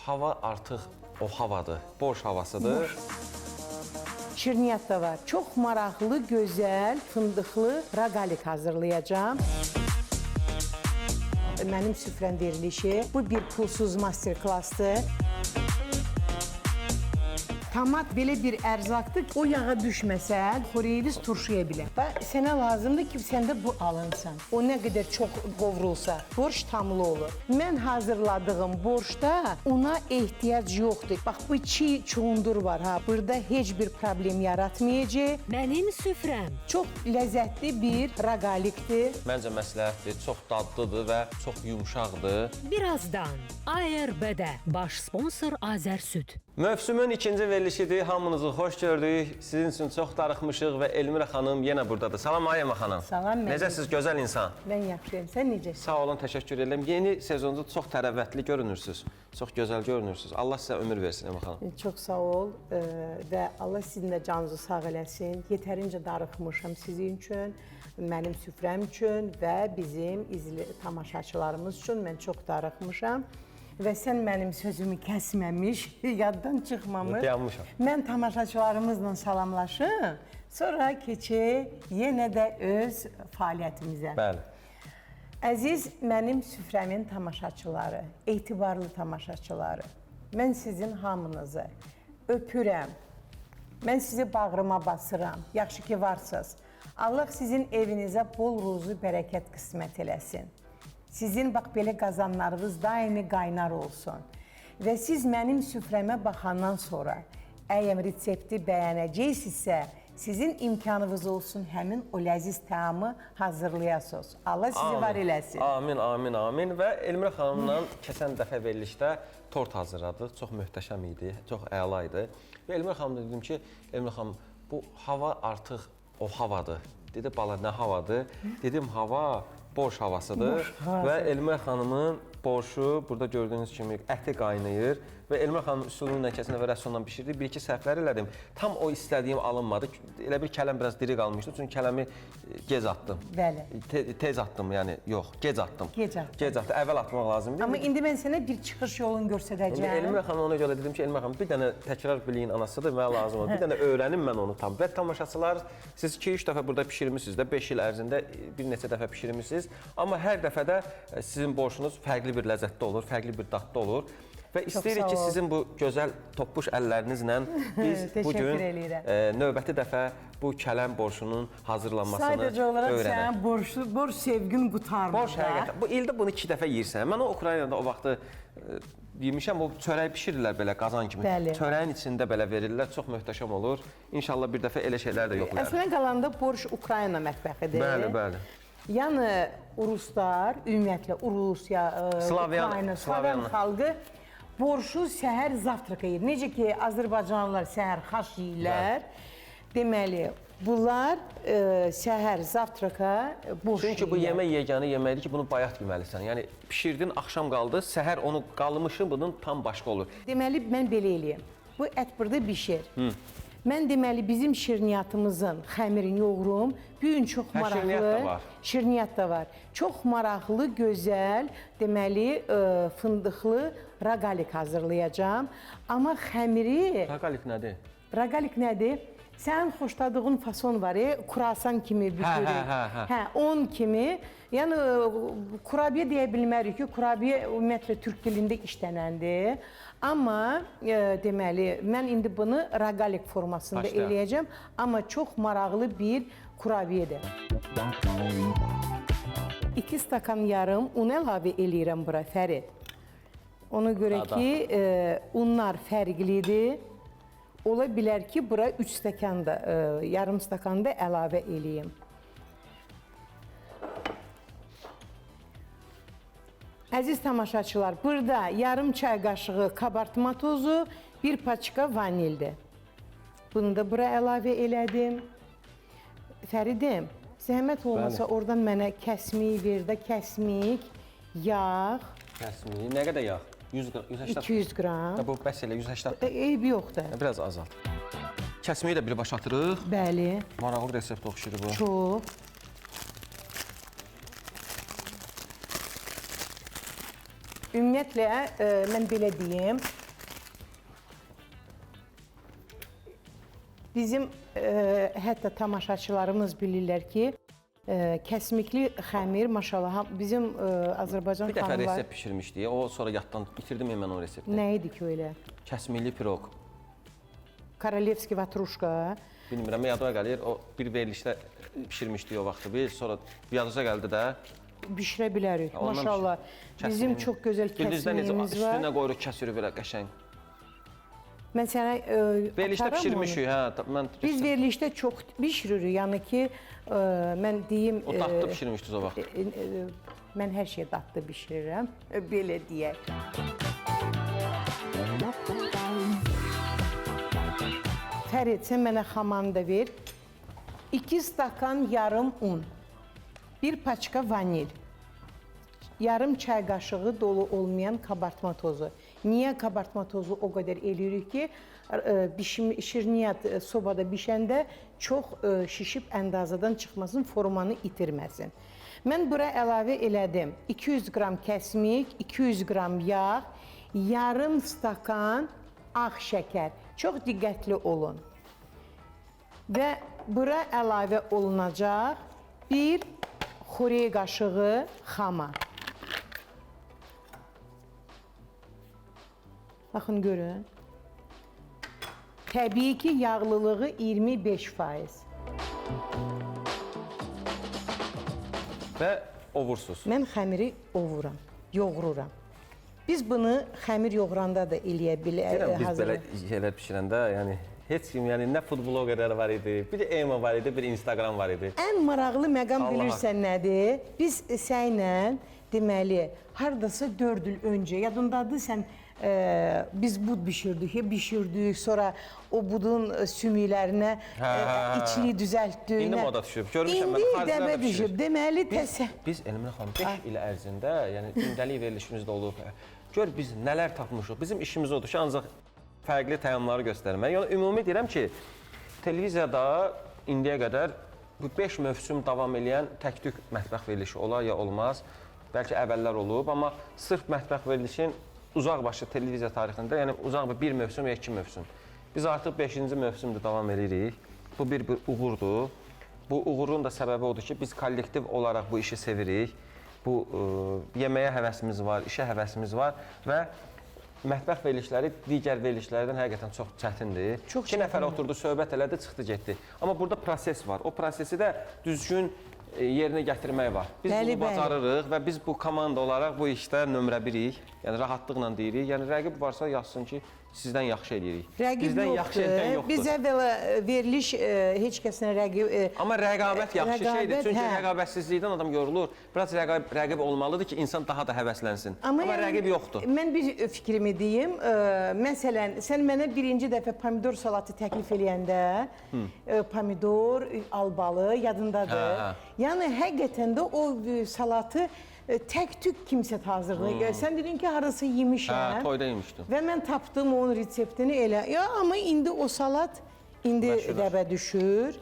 hava artıq o havadır, boş havasıdır. Şirniyyat da var. Çox maraqlı, gözəl, fındıqlı raqalik hazırlayacağım. Mənim süfrəm verilişi. Bu bir pulsuz master-klassdır. Tomat belə bir ərzaqdır. O yağa düşməsə, xoreyiniz turşuya bilər. Və sənə lazımdır ki, səndə bu alınsan. O nə qədər çox qovrulsa, borş tamlı olur. Mən hazırladığım borşda ona ehtiyac yoxdur. Bax, bu çiğ çundur var ha. Burada heç bir problem yaratmayacaq. Mənim süfrəm. Çox ləzzətli bir raqalikdir. Məncə məsləhətdir, çox dadlıdır və çox yumşaqdır. Birazdan ARB-də baş sponsor Azər Süd. Mövsümün ikinci verilişidir. Hamınızı xoş gördük. Sizin üçün çox darıxmışıq və Elmira xanım yenə buradadır. Salam Ayəmə xanım. Salam, mən. Necəsiz, gözəl insan? Mən yaxşıyam. Sən necəsən? Sağ olun, təşəkkür edirəm. Yeni sezonda çox tərəvvətli görünürsünüz. Çox gözəl görünürsünüz. Allah sizə ömür versin Elmira xanım. Çox sağ ol və Allah sizin də canınızı sağ eləsin. Yetərincə darıxmışam sizin üçün, mənim süfrəm üçün və bizim tamaşaçılarımız üçün mən çox darıxmışam. Və sən mənim sözümü kəsməmiş, yaddan çıxmamış. Dayanmışam. Mən tamaşaçılarımızla salamlaşım, sonra keçək yenə də öz fəaliyyətimizə. Bəli. Əziz mənim süfrəmin tamaşaçıları, etibarlı tamaşaçıları, mən sizin hamınızı öpürəm. Mən sizi bağrıma basıram. Yaxşı ki varsınız. Allah sizin evinizə bol ruzu, bərəkət qismət eləsin. Sizin bax belə qazanlarınız daimi qaynar olsun. Və siz mənim süfrəmə baxandan sonra əgər resepti bəyənəcəksinizsə, sizin imkanınız olsun həmin o ləziz təamı hazırlayasınız. Allah sizi var eləsin. Amin, amin, amin. Və Elmira xanımla keçən dəfə verilişdə tort hazırladıq. Çox möhtəşəm idi, çox əla idi. Və Elmira xanım dedim ki, Elmira xanım, bu hava artıq o havadır. Dedi, bala, nə havadır? Dedim, hava borş havasıdır və Elmira xanımın borşu burada gördüyünüz kimi əti qaynayır və Elmira xanım üsulunu ilə kəsinə və rəssondan bişirdi. Bir-iki səhvlər elədim. Tam o istədiyim alınmadı. Elə bir kələm biraz diri qalmışdı. Çünki kələmi gec atdım. Bəli. Tez atdım, yəni yox, gec atdım. Gec atdım. Gec atdım. Əvvəl atmaq lazımdır. Amma indi mən sənə bir çıxış yolunu göstərəcəm. Elmira xanım ona görə dedim ki, Elmira xanım bir dənə təkrar biliyin anasıdır, mənə lazımdır. Bir dənə öyrənim mən onu tam. Və tamaşaçılar, siz 2-3 dəfə burada bişirmisiniz də, 5 il ərzində bir neçə dəfə bişirmisiniz. Amma hər dəfədə sizin borşunuz fərqli bir ləzzətdə olur, fərqli bir dadda olur. Və istəyirik ki, sizin bu gözəl toppuş əllərinizlə biz bugün növbəti dəfə bu kələm borşunun hazırlanmasını öyrənək. Sadəcə olaraq sənin borş sevgin qutarmır. Borş həqiqətən. Bu ildə bunu 2 dəfə yeyirsən. Mən o Ukraynada o vaxtı yemişəm, o çörək bişirirlər belə qazan kimi. Bəli. Çörəyin içində belə verirlər, çox möhtəşəm olur. İnşallah bir dəfə elə şeylər də yoxlayarıq. Əslində qalanda borş Ukrayna mətbəxidir. Bəli, bəli. Yəni Ruslar, ümumiyyətlə Rusiya, Ukrayna, Slaviyan xalqı borşu səhər zavtraka yeyir. Necə ki, Azərbaycanlılar səhər xaş yeyirlər. Deməli, bunlar səhər zavtraka borş yeyirlər. Çünki bu yemək yeganə yeməkdir ki, bunu bayat yeməlisən. Yəni, pişirdin, axşam qaldı, səhər onu qalmışı bunun tam başqa olur. Deməli, mən belə eləyəm. Bu ət burada bişir. Mən deməli, bizim şirniyyatımızın xəmirini yoğurum. Bu gün çox maraqlı. Şirniyyat da var. Şirniyyat da var. Çox maraqlı, gözəl, deməli, fındıqlı raqalik hazırlayacağım. Amma xəmiri... Raqalik nədir? Raqalik nədir? Sənin xoşladığın fason var, kurasan kimi bükürük. Hə, un kimi. Yəni, kurabiyə deyə bilmərik ki, kurabiyə ümumiyyətlə türk dilində işlənəndir. Amma, deməli, mən indi bunu raqalik formasında eləyəcəm. Amma çox maraqlı bir kurabiyədir. 2 stakan yarım un əlavə eləyirəm bura, Fərid. Ona görə ki, unlar fərqlidir. Ola bilər ki, bura 3 stakan da, yarım stakan da əlavə eləyim. Əziz tamaşaçılar, burada yarım çay qaşığı kabartma tozu, 1 paçka vanildir. Bunu da bura əlavə elədim. Fəridim, zəhmət olmasa oradan mənə kəsmik ver də, kəsmik, yağ. Kəsmik, nə qədər yağ? 180? 200 qram. Bu bəs elə 180? Eybi yoxdur. Biraz azalt. Kəsmiyi də birbaşa atırıq. Bəli. Maraqlı resept oxşuyur bu. Çox. Ümumiyyətlə, mən belə deyim, bizim hətta tamaşaçılarımız bilirlər ki, kəsmikli xəmir maşallah bizim Azərbaycan Bir dəfə xanımlar resept pişirmişdik. O sonra yaddan itirdim mən o resepti. nə idi ki öyle? Kəsmikli piroq. Korolevski vatruşka. Bilmirəm, yadıma gəlir. O bir verilişdə pişirmişdik o vaxtı biz. Sonra yadınıza gəldi də. Bişirə bilərik. Ondan Maşallah. Bizim Kəsmiyini. çox gözəl Gündüzdən necə kəsmiyimiz var. üstünə qoyuruq, kəsirik belə qəşəng. Mən sənə Verilişdə atarım pişirmişik, onu. hə. Mən Biz verilişdə çox bişiririk. Yəni ki, mən deyim... o dadlı pişirmişdiniz o vaxt. Mən hər şey dadlı bişirirəm. Belə deyək. Fərid, sən mənə xamanı da ver. 2 stakan yarım un. 1 paçka vanil. Yarım çay qaşığı dolu olmayan kabartma tozu. Niyə kabartma tozu o qədər eləyirik ki, şirniyyat sobada bişəndə çox şişib əndazədən çıxmasın, formanı itirməsin. Mən bura əlavə elədim 200 qram kəsmik, 200 qram yağ, yarım stakan ağ şəkər. Çox diqqətli olun. Və bura əlavə olunacaq 1 xörək qaşığı xama. Baxın, görün. Təbii ki, yağlılığı 25%. Və ovursuz. Mən xəmiri ovuram, yoğururam. Biz bunu xəmir yoğuranda da eləyə Deyirəm, biz belə bilərik. şeylər pişirəndə, yəni heç kim, yəni nə food bloqerlər var idi, bir də Ema var idi, bir Instagram var idi. Ən maraqlı məqam Allah bilirsən nədir? Biz sənlə deməli, hardasa 4 il öncə, yadındadır sən biz bud bişirdik, sonra o budun sümüklərinə içini düzəltdik. İndi moda düşüb. Görmüşəm mən, İndi xariclərdə dəbə pişirir. düşüb. Deməli, Biz Elmira xanım 5 il ərzində, yəni gündəlik verilişimizdə olub. Gör biz nələr tapmışıq. Bizim işimiz odur ki, ancaq fərqli təyyamları göstərmək. Yəni ümumi deyirəm ki, televiziyada indiyə qədər bu 5 mövsüm davam edən tək-tük mətbəx verilişi olar ya olmaz. Bəlkə əvvəllər olub, amma sırf mətbəx verilişin uzaqbaşı televiziya tarixində, yəni uzaq bir mövsüm ya 2 mövsüm. Biz artıq 5-ci mövsümdə davam edirik. Bu bir uğurdur. Bu uğurun da səbəbi odur ki, biz kollektiv olaraq bu işi sevirik. Bu yeməyə həvəsimiz var, işə həvəsimiz var və mətbəx verilişləri digər verilişlərdən həqiqətən çox çətindir. Çox 2 nəfər oturdu, söhbət elədi, çıxdı, getdi. Amma burada proses var. O prosesi də düzgün yerinə gətirmək var. Biz bunu bacarırıq və biz bu komanda olaraq bu işdə nömrə birik. Yəni rahatlıqla deyirik. Yəni rəqib varsa yazsın ki, sizdən yaxşı eləyirik. Rəqib yoxdur. Biz əvvəla veriliş heç kəsinə rəqib... Amma rəqabət yaxşı şeydir. Çünki rəqabətsizlikdən adam yorulur. Biraz rəqib olmalıdır ki, insan daha da həvəslənsin. Amma rəqib yoxdur. Mən bir fikrimi deyim. Məsələn, sən mənə birinci dəfə pomidor salatı təklif eləyəndə, pomidor, albalı, yadındadır. Yəni, həqiqətən də o salatı tək-tük kimsə hazırlayır. Sən dedin ki, harası yemişəm. Hə, toyda yemişdim. Və mən tapdım onun reseptini elə. Amma indi o salat indi dəbə düşür.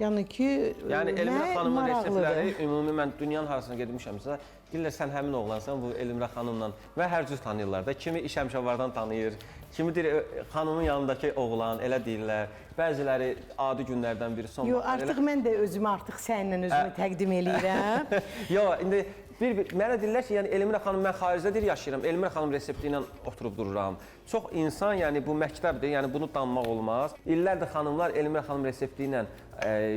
Yəni ki, yəni Elmira xanımın reseptləri, ümumi mən dünyanın harasına gedmişəmsə, deyirlər sən həmin oğlansan bu Elmira xanımla və hər cür tanıyırlar da. Kimi iş həmşəvardan tanıyır, kimi deyir xanımın yanındakı oğlan, elə deyirlər. Bəziləri adi günlərdən biri son. Yox, artıq mən də özümü artıq səninlə özümü təqdim eləyirəm. Yox, indi mənə deyirlər ki, yəni Elmira xanım mən xaricdə yaşayıram, Elmira xanım resepti ilə oturub dururam. Çox insan, yəni bu məktəbdir, yəni bunu danmaq olmaz. İllərdir xanımlar Elmira xanım resepti ilə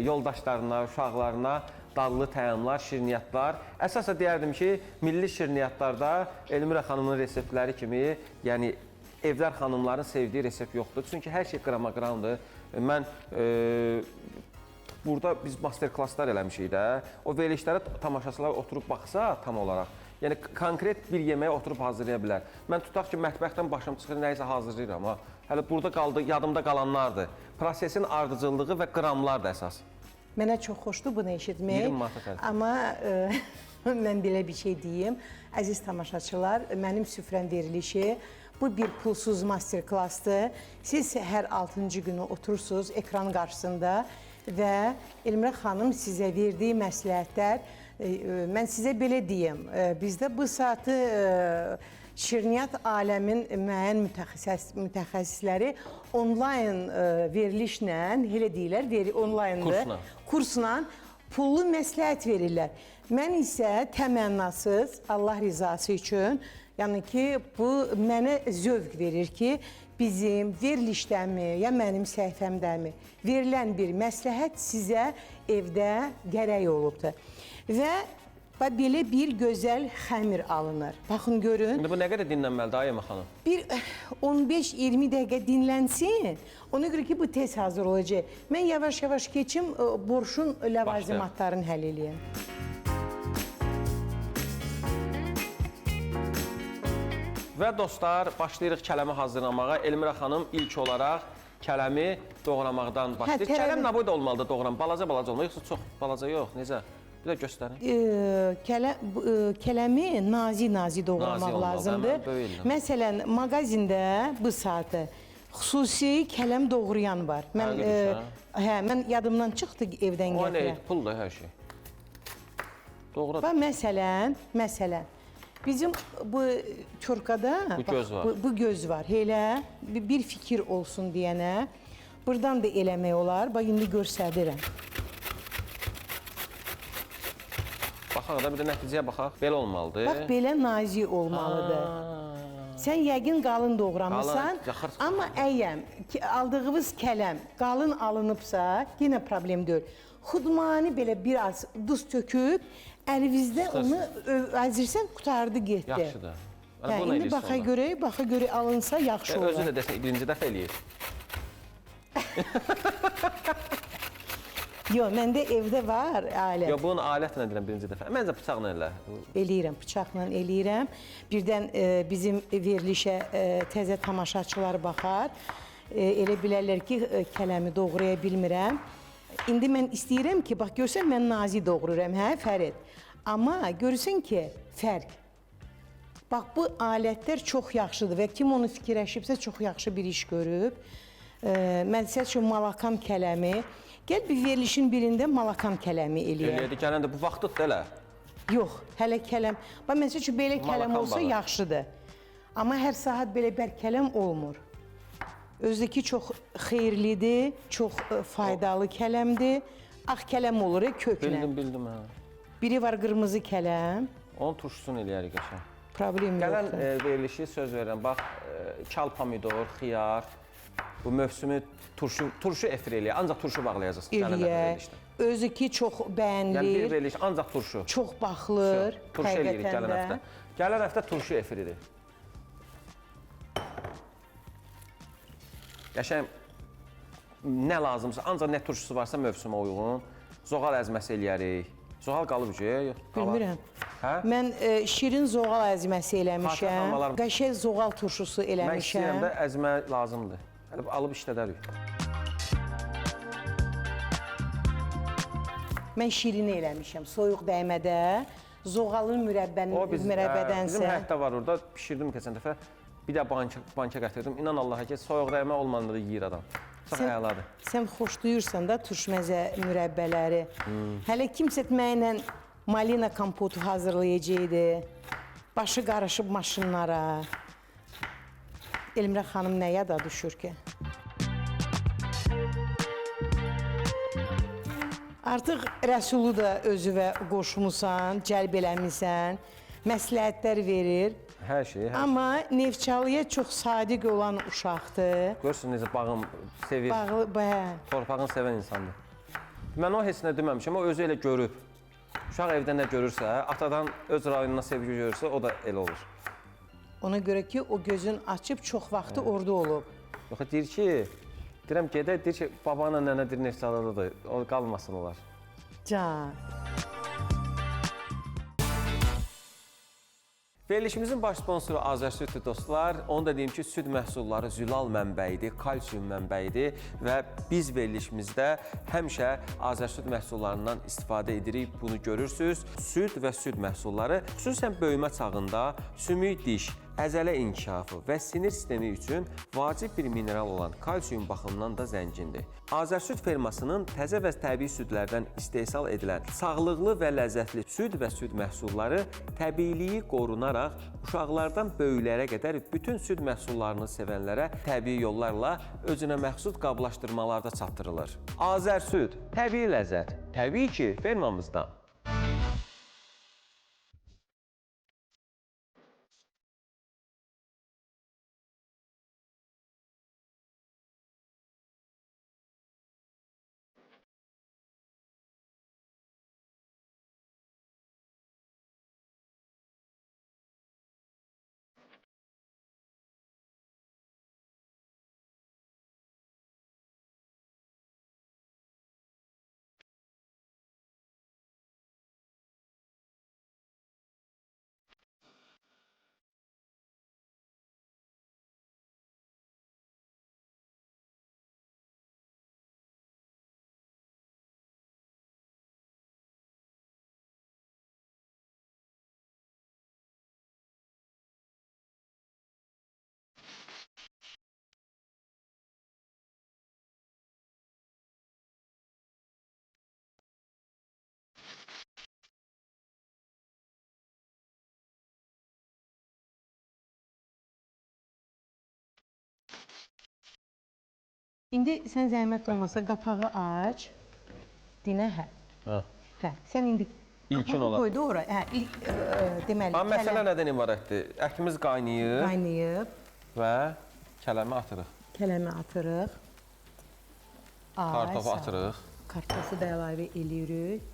yoldaşlarına, uşaqlarına dadlı təyyamlar, şirniyyatlar. Əsasən deyərdim ki, milli şirniyyatlarda Elmira xanımın reseptləri kimi, yəni evlər xanımların sevdiyi resept yoxdur. Çünki hər şey qrama-qramdır. Mən burada biz master-klasslar eləmişik də. O verilişlərə tamaşaçılar oturub baxsa tam olaraq, yəni konkret bir yeməyə oturub hazırlaya bilər. Mən tutaq ki, mətbəxdən başım çıxır, nəyisə hazırlayıram. Amma hələ burada qaldı, yadımda qalanlardır. Prosesin ardıcıllığı və qramlardır əsas. Mənə çox xoşdur bunu eşitmək. 20 manata tərəf. Amma mən belə bir şey deyim. Əziz tamaşaçılar, mənim süfrəm verilişi bu bir pulsuz master-klassdır. Siz hər 6-cı günü oturursunuz ekran qarşısında və Elmira xanım sizə verdiyi məsləhətlər, mən sizə belə deyim, bizdə bu saatı şirniyyat aləmin müəyyən mütəxəssisləri onlayn verilişlə, elə deyirlər, onlayndır, kursla pullu məsləhət verirlər. Mən isə təmənnasız, Allah rizası üçün, yəni ki, bu mənə zövq verir ki, bizim verilişdəmi, ya mənim səhifəmdəmi verilən bir məsləhət sizə evdə gərək olubdur. Və belə bir gözəl xəmir alınır. Baxın, görün. İndi bu nə qədər dinlənməlidir Ayəmə xanım? Bir 15-20 dəqiqə dinlənsin. Ona görə ki, bu tez hazır olacaq. Mən yavaş-yavaş keçim, borşun ləvazimatlarını həll eləyəm. Və dostlar, başlayırıq kələmi hazırlamağa. Elmira xanım ilk olaraq kələmi doğramaqdan başlayır. Kələm nə boyda olmalıdır doğram? Balaca-balaca olmalı, yoxsa çox balaca yox, necə? Bir də göstərin. Kələmi nazik-nazik doğramaq lazımdır. Məsələn, mağazində bu saatı xüsusi kələm doğrayan var. Mən yadımdan çıxdı evdən gətirəm. O nə, puldur hər şey. Doğradır. Məsələn, bizim bu körkada bu göz var. Elə bir fikir olsun deyənə, buradan da eləmək olar. Bax, indi göstərirəm. Baxaq da, bir də nəticəyə baxaq. Belə olmalıdır. Bax, belə nazik olmalıdır. Sən yəqin qalın doğramısan, amma əgər aldığımız kələm qalın alınıbsa, yenə problem deyil. Xudmani belə biraz duz töküb, əlinizdə onu əzirsən, qutardı, getdi. Yaxşıdır. İndi baxa görə alınsa yaxşı olur. Özü də desək, birinci dəfə eləyir. Yox, məndə evdə var alət. Yox, bunun alətlə deyirəm birinci dəfə. Məncə bıçaqla elə. Eləyirəm, bıçaqla eləyirəm. Birdən bizim verilişə təzə tamaşaçılar baxar. Elə bilərlər ki, kələmi doğraya bilmirəm. İndi mən istəyirəm ki, bax, görsən, mən nazik doğruram, hə, Fərid? Amma görürsən ki, fərq. Bax, bu alətlər çox yaxşıdır və kim onu fikirləşibsə, çox yaxşı bir iş görüb. Məsəl üçün, malakam kələmi. Gəl, bir verilişin birində malakam kələmi eləyək. Eləyədik, gələndə bu vaxtdır elə. Yox, hələ kələm. Bax, məsəl üçün, belə kələm olsa yaxşıdır. Amma hər saat belə bərk kələm olmur. Özdəki çox xeyirlidir, çox faydalı kələmdir. Ağ kələm olur, köklə. Bildim, hə. Biri var qırmızı kələm. Onun turşusunu eləyərik qəşəng. Problem yoxdur. Gələn verilişi söz verirəm. Bax, kal pomidor, xiyar, bu mövsümü turşu efir eləyək. Ancaq turşu bağlayacaqsınız gələn verilişdə. Özü ki, çox bəyənilir. Yəni, bir veriliş ancaq turşu. Çox baxılır. Turşu eləyirik gələn həftə. Gələn həftə turşu efiridir. Qəşəng nə lazımsa, ancaq nə turşusu varsa mövsümə uyğun. Zoğal əzməsi eləyərik. Zoğal qalıb ki, yox? Bilmirəm. Mən şirin zoğal əzməsi eləmişəm. Qəşəng zoğal turşusu eləmişəm. Mən istəyirəm də əzmə lazımdır. Alıb işlədərik. Mən şirini eləmişəm, soyuq dəymədə. Zoğalın mürəbbədənsə. Bizim həyətdə var orada, pişirdim keçən dəfə. Bir də banka gətirdim. İnan Allaha ki, soyuq dəymə olmadan da yeyir adam. Çox əladır. Sən xoşlayırsan da turşməzə mürəbbələri. Hələ kimsə mənlə malina kompotu hazırlayacaqdı. Başı qarışıb maşınlara. Elmira xanım nə yada düşür ki? Artıq Rəsulu da özüvə qoşmusan, cəlb eləmişsən, məsləhətlər verir. Hər şey. Amma Neftçalıya çox sadiq olan uşaqdır. Görürsünüz necə bağım sevir, torpağını sevən insandır. Mən o heç nə deməmişəm, o özü elə görüb. Uşaq evdə nə görürsə, atadan öz rayonuna sevgi görürsə, o da elə olur. Ona görə ki, o gözün açıb çox vaxtı orada olub. Yox, deyir ki, deyirəm gedək, deyir ki, babanla nənə deyir Neftçalıda da, o qalmasın olar. Can. Verilişimizin baş sponsoru Azərsüddür dostlar. Onu da deyim ki, süd məhsulları zülal mənbəyidir, kalsium mənbəyidir və biz verilişimizdə həmişə Azərsüd məhsullarından istifadə edirik. Bunu görürsünüz. Süd və süd məhsulları xüsusən böyümə çağında sümük diş, əzələ inkişafı və sinir sistemi üçün vacib bir mineral olan kalsium baxımından da zəngindir. Azərsüd fermasının təzə və təbii südlərdən istehsal edilən sağlıqlı və ləzzətli süd və süd məhsulları təbiiliyi qorunaraq uşaqlardan böyüklərə qədər bütün süd məhsullarını sevənlərə təbii yollarla özünə məxsus qablaşdırmalarda çatdırılır. Azərsüd, təbii ləzzət, təbii ki, fermamızdan. İndi sən zəhmət olmasa qapağı aç. Dinə hə. Hə. Sən indi İlkin qapağı olaraq. qoydu ora. Hə, deməli. Amma məsələ nədən ibarətdir? Ətimiz qaynayıb qaynayıb, və kələmi atırıq. kələmi atırıq. Kartofu atırıq. Kartofu da əlavə eləyirik.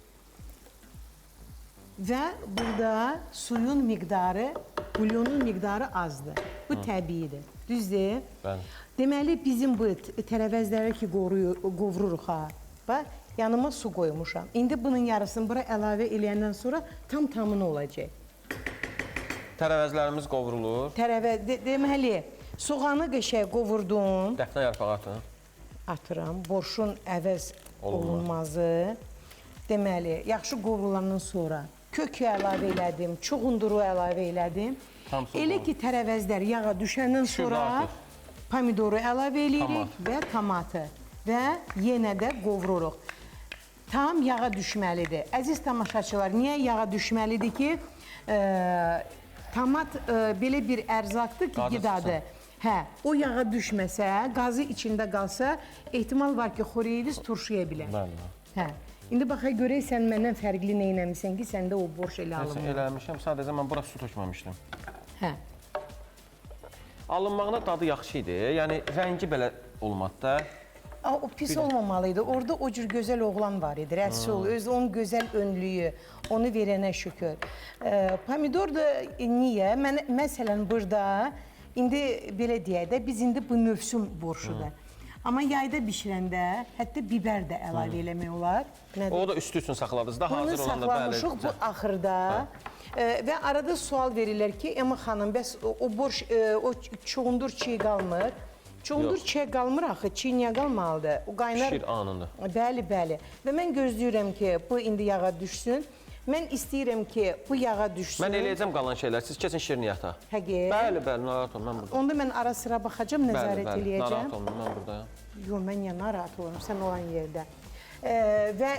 Və burada suyun miqdarı, bulyonun miqdarı azdır. Bu təbiidir. Düzdür? Bəli. Deməli, bizim bu tərəvəzləri ki, qovururuq ha. Bax, yanıma su qoymuşam. İndi bunun yarısını bura əlavə eləyəndən sonra tam-tamını olacaq. Tərəvəzlərimiz qovrulur. Deməli, soğanı qəşəng qovurdum. Dəfnə yarpağı atın. Atıram. Borşun əvəz olunmazı. Deməli, yaxşı qovrulandan sonra kökü əlavə elədim, çuğunduru əlavə elədim. Elə ki, tərəvəzlər yağa düşəndən sonra pomidoru əlavə eləyirik və tomatı və yenə də qovururuq. Tam yağa düşməlidir. Əziz tamaşaçılar, niyə yağa düşməlidir ki, tomat belə bir ərzaqdır ki, qidadır. Hə, o yağa düşməsə, qazı içində qalsa, ehtimal var ki, xoreyiniz turşuya bilər. Hə. İndi baxa görək, sən məndən fərqli nə eləmişsən ki, səndə o borş elə alınmır. Eləmişəm, sadəcə mən bura su tökməmişdim. Hə. Alınmağına dadı yaxşı idi, yəni rəngi belə olmadı da. O pis olmamalıydı. Orada o cür gözəl oğlan var idi, rəsul, öz onun gözəl önlüyü, onu verənə şükür. Pomidor da niyə? Məsələn, burada, indi belə deyək də, biz indi bu mövsüm borşudur. Amma yayda bişirəndə hətta biber də əlavə eləmək olar. O da üstü üçün saxladınız da, hazır olanda bəli. Bunu saxlamışıq bu axırda və arada sual verirlər ki, Ema xanım, bəs o borş, o çuğundur çiğ qalmır. Çuğundur çiğ qalmır axı, çiğ niyə qalmalıdır? O qaynar... Pişir anında. Bəli, bəli. Və mən gözləyirəm ki, bu indi yağa düşsün. Mən istəyirəm ki, bu yağa düşsün. Mən eləyəcəm qalan şeylər, siz keçin şirniyyata. Həqiqət? Bəli, bəli, narahat olun, mən buradayım. Onda mən ara sıra baxacam, nəzarət eləyəcəm. Narahat olun, mən buradayım. Yox, mən niyə narahat olurum, sən olan yerdə. Və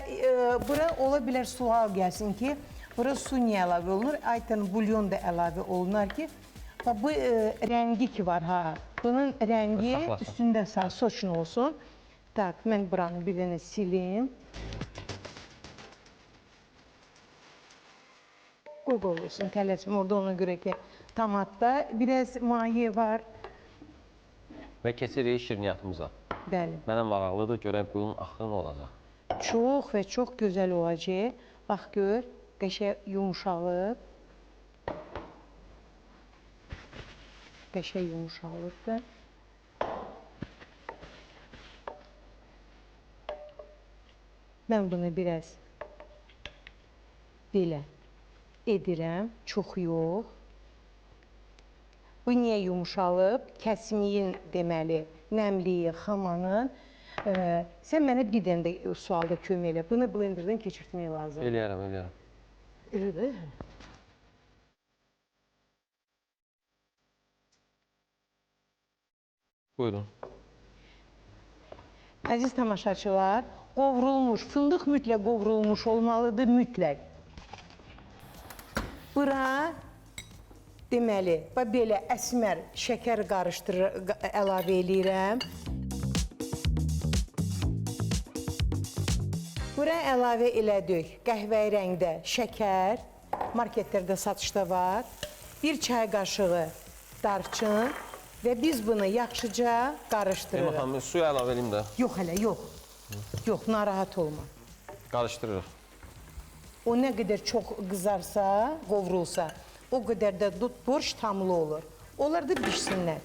bura ola bilər sual gəlsin ki, bura su niyə əlavə olunur? Aytən bulyon da əlavə olunar ki, bu rəngi ki var ha, bunun rəngi üstündə soçun olsun. Tak, mən buranı bir dənə silim. Qoy olsun, tələsim orada ona görə ki, tomatda biraz maye var. Və keçirik şirniyyatımıza. Bəli. Mənəm varaqlıdır, görək bunun axırı nə olacaq. Çox və çox gözəl olacaq. Bax gör, qəşəng yumuşalıb. Qəşəng yumuşalıbdır. Mən bunu biraz belə edirəm, çox yox. Bu niyə yumuşalıb? Kəsimiyin deməli, nəmliyi, xamanın. Sən mənə bir dənə də sualda kömək elə. Bunu blenderdan keçirtmək lazım. Eləyərəm, eləyərəm. Elədir. Buyurun. Əziz tamaşaçılar, qovrulmuş, fındıq mütləq qovrulmuş olmalıdır, mütləq. Bura deməli, belə əsmər şəkər əlavə eləyirəm. Bura əlavə elədik qəhvəyi rəngdə şəkər, marketlərdə satışda var. 1 çay qaşığı darçın və biz bunu yaxşıca qarışdırırıq. Elmə xanım, suyu əlavə edeyim də. Yox hələ, yox. Yox, narahat olma. Qarışdırırıq. O nə qədər çox qızarsa, qovrulsa, o qədər də borş tamlı olur. Onlar da bişsinlər.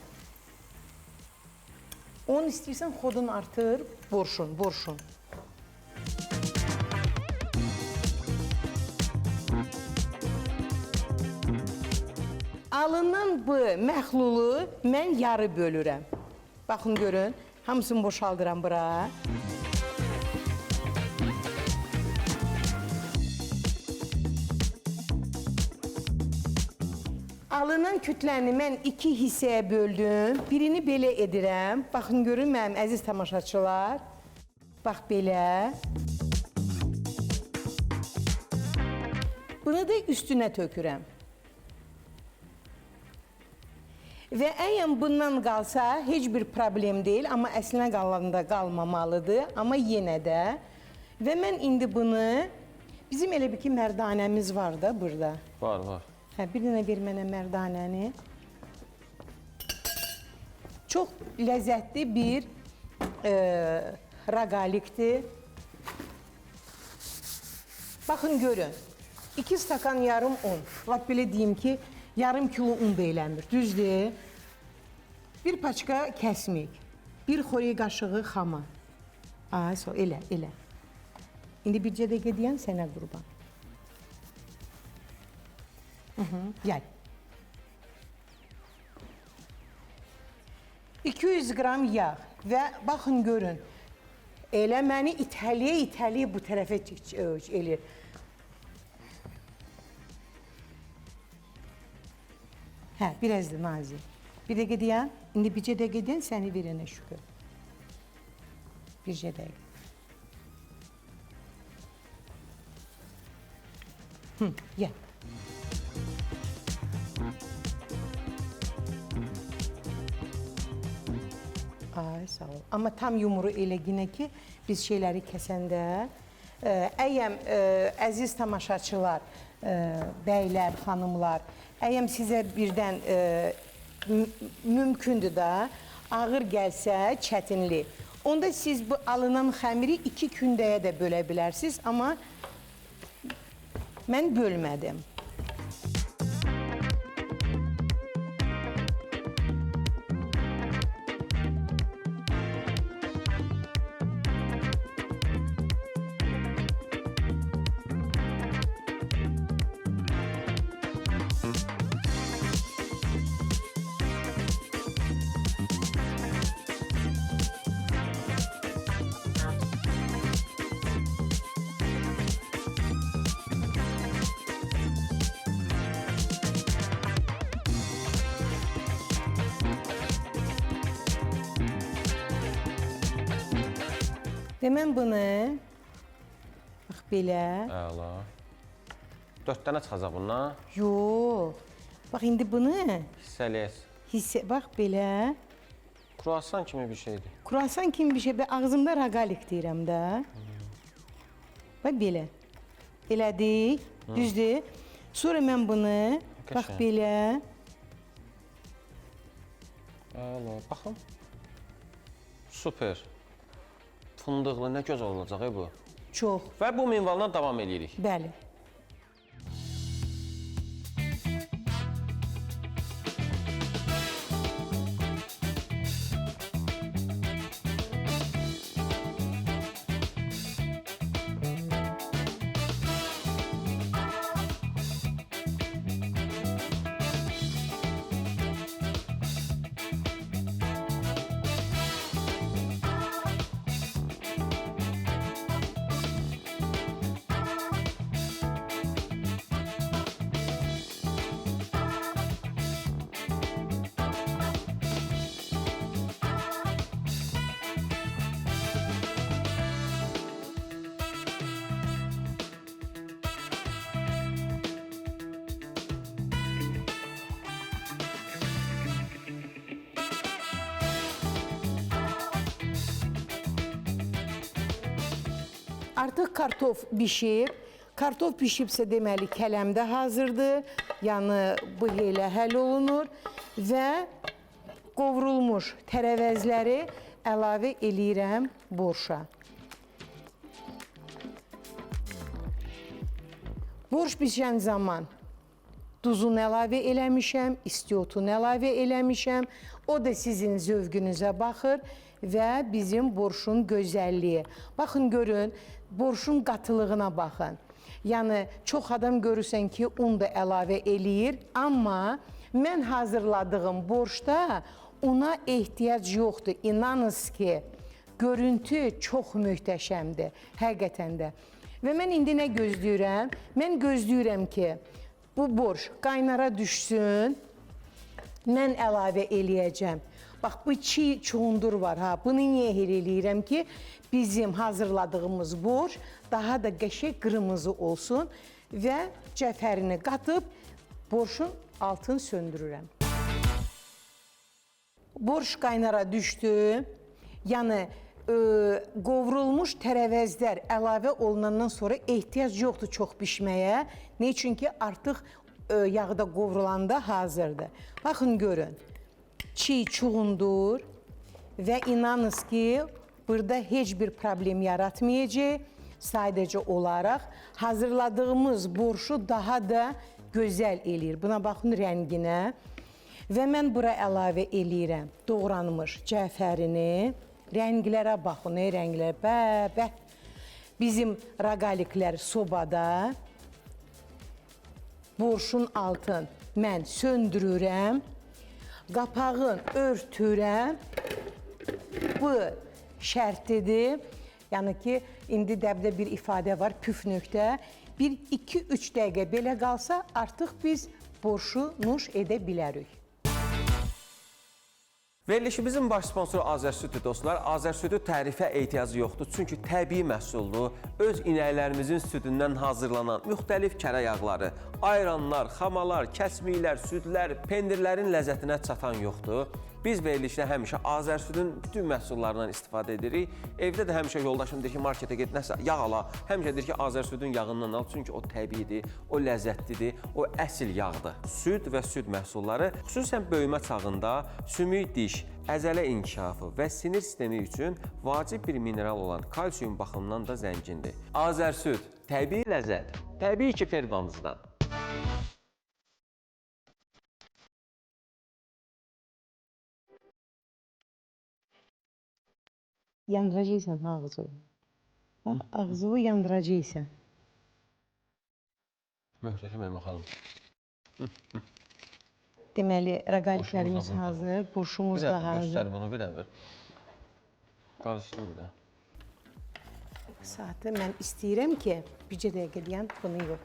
Onu istəyirsən, xodun artır, borşun. Alınan bu məxlulu mən yarı bölürəm. Baxın, görün, hamısını boşaldıram bura. Alınan kütləni mən 2 hissəyə böldüm. Birini belə edirəm. Baxın, görün mənim əziz tamaşaçılar. Bax, belə. Bunu da üstünə tökürəm. Və əgər bundan qalsa, heç bir problem deyil, amma əslinə qalanda qalmamalıdır, amma yenə də. Və mən indi bunu, bizim elə bir ki, mərdanəmiz var da burada. Var. Hə, bir dənə ver mənə mərdanəni. Çox ləzzətli bir raqalikdir. Baxın, görün. 2 stakan yarım un. Lap belə deyim ki, yarım kilo un da eləmir, düzdür? 1 paçka kəsmik, 1 xörək qaşığı xama. Elə. İndi bircə dəqiqə deyən sənə qurban. Gəl. 200 qram yağ və baxın, görün. Elə məni itəliyə bu tərəfə eləyir. Hə, biraz da nazik. Bir dəqiqə deyən, indi bircə dəqiqə deyən səni verənə şükür. Bircə dəqiqə. Gəl. Ay, sağ ol. Amma tam yumru elə yenə ki, biz şeyləri kəsəndə, əgər əziz tamaşaçılar, bəylər, xanımlar, əgər sizə birdən mümkündür da, ağır gəlsə, çətinli. Onda siz bu alınan xəmiri 2 kündəyə də bölə bilərsiniz, amma mən bölmədim. Və mən bunu, bax belə. Əla. 4 dənə çıxacaq bundan. Yox. Bax, indi bunu Hissəliyəz. bax belə. Kruasan kimi bir şeydir. Kruasan kimi bir şey. Ağzımda raqalik deyirəm də. Bax, belə. Elədik, düzdür. Sonra mən bunu, bax belə. Əla, baxın. Super. Fındıqlı, nə gözəl olacaq bu. Çox. Və bu minvalla davam edirik. Bəli. artıq kartof bişib. Kartof bişibsə deməli kələm də hazırdır. Yəni bu elə həll olunur və qovrulmuş tərəvəzləri əlavə eləyirəm borşa. Borş bişən zaman duzunu əlavə eləmişəm, istiotunu əlavə eləmişəm. O da sizin zövqünüzə baxır və bizim borşun gözəlliyi. Baxın, görün, borşun qatılığına baxın. Yəni, çox adam görürsən ki, un da əlavə eləyir, amma mən hazırladığım borşda una ehtiyac yoxdur. İnanınız ki, görüntü çox möhtəşəmdir, həqiqətən də. Və mən indi nə gözləyirəm? Mən gözləyirəm ki, bu borş qaynara düşsün, mən əlavə eləyəcəm. Bax, bu çiğ çuğundur var, ha. Bunu niyə eləyirəm ki, bizim hazırladığımız borş daha da qəşəng qırmızı olsun və cəfərini qatıb borşun altını söndürürəm. Borş qaynara düşdü, yəni qovrulmuş tərəvəzlər əlavə olunandan sonra ehtiyac yoxdur çox bişməyə. Nə üçün ki, artıq yağda qovrulanda hazırdır. Baxın, görün, çiğ çuğundur və inanınız ki, burada heç bir problem yaratmayacaq. Sadəcə olaraq hazırladığımız borşu daha da gözəl eləyir. Buna baxın rənginə. Və mən bura əlavə eləyirəm doğranmış cəfərini. Rənglərə baxın, rənglərə, bə. Bizim raqaliklər sobada. Borşun altın mən söndürürəm. Qapağın örtürəm. Bu şərtidir. Yəni ki, indi dəbdə bir ifadə var, püf nöqtə. 1-2-3 dəqiqə belə qalsa, artıq biz borşu nuş edə bilərik. Verilişimizin baş sponsoru Azərsüdür dostlar. Azərsüdü tərifə ehtiyacı yoxdur. Çünki təbii məhsuldur. Öz inəklərimizin südündən hazırlanan müxtəlif kərə yağları, ayranlar, xamalar, kəsmiklər, südlər, pendirlərin ləzzətinə çatan yoxdur. Biz verilişdə həmişə Azərsüdün bütün məhsullarından istifadə edirik. Evdə də həmişə yoldaşım deyir ki, marketə get, nəsə yağ ala. Həmişə deyir ki, Azərsüdün yağından al. Çünki o təbiidir, o ləzzətlidir, o əsl yağdır. Süd və süd məhsulları xüsusən böyümə çağında sümük diş, əzələ inkişafı və sinir sistemi üçün vacib bir mineral olan kalsium baxımından da zəngindir. Azərsüd, təbii ləzzət, təbii ki, fermamızdan. Yandıracaqsan ağzı. Ağzı yandıracaqsan. Möhtəşəm Elmə xanım. Deməli, raqaliklərimiz hazır, borşumuz da hazır. Göstər bunu bir əvvəl. Qarışdır bir də. Saatı mən istəyirəm ki, bircə dəqiqə deyən bunu yox.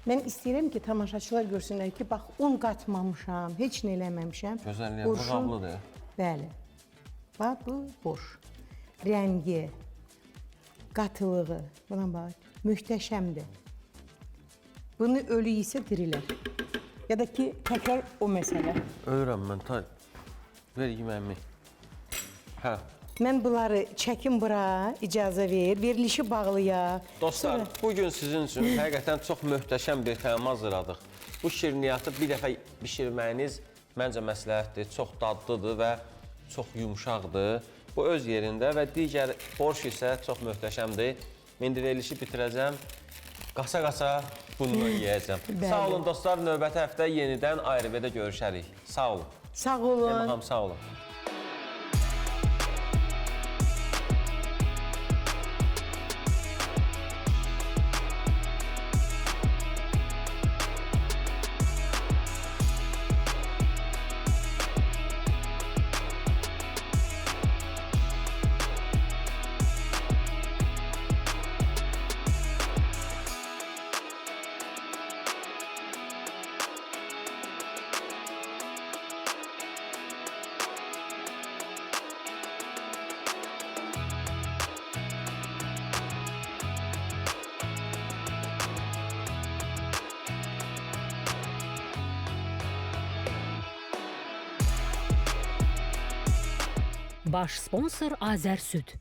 Mən istəyirəm ki, tamaşaçılar görsünlər ki, bax, un qatmamışam, heç nə eləməmişəm. Gözəlliyə, bu qablıdır. Bəli. Bax, bu borş. Rəngi, qatılığı, buna bax, möhtəşəmdir. Bunu ölü isə dirilər. Ya da ki, təkrar o məsələ. Ölürəm mən, tay. Ver yeməyimi. Hə. Mən bunları çəkim bura, icazə ver, verilişi bağlayaq. Dostlar, bugün sizin üçün həqiqətən çox möhtəşəm bir təam hazırladıq. Bu şirniyyatı bir dəfə bişirməyiniz məncə məsləhətdir, çox dadlıdır və çox yumşaqdır. Bu öz yerində və digər borş isə çox möhtəşəmdir. İndi verilişi bitirəcəm. Qaça-qaça bununla yeyəcəm. Sağ olun dostlar, növbəti həftə yenidən ARV-də görüşərik. Sağ olun. Sağ olun. Elmə xanım, sağ olun. Baş sponsor Azərsüd.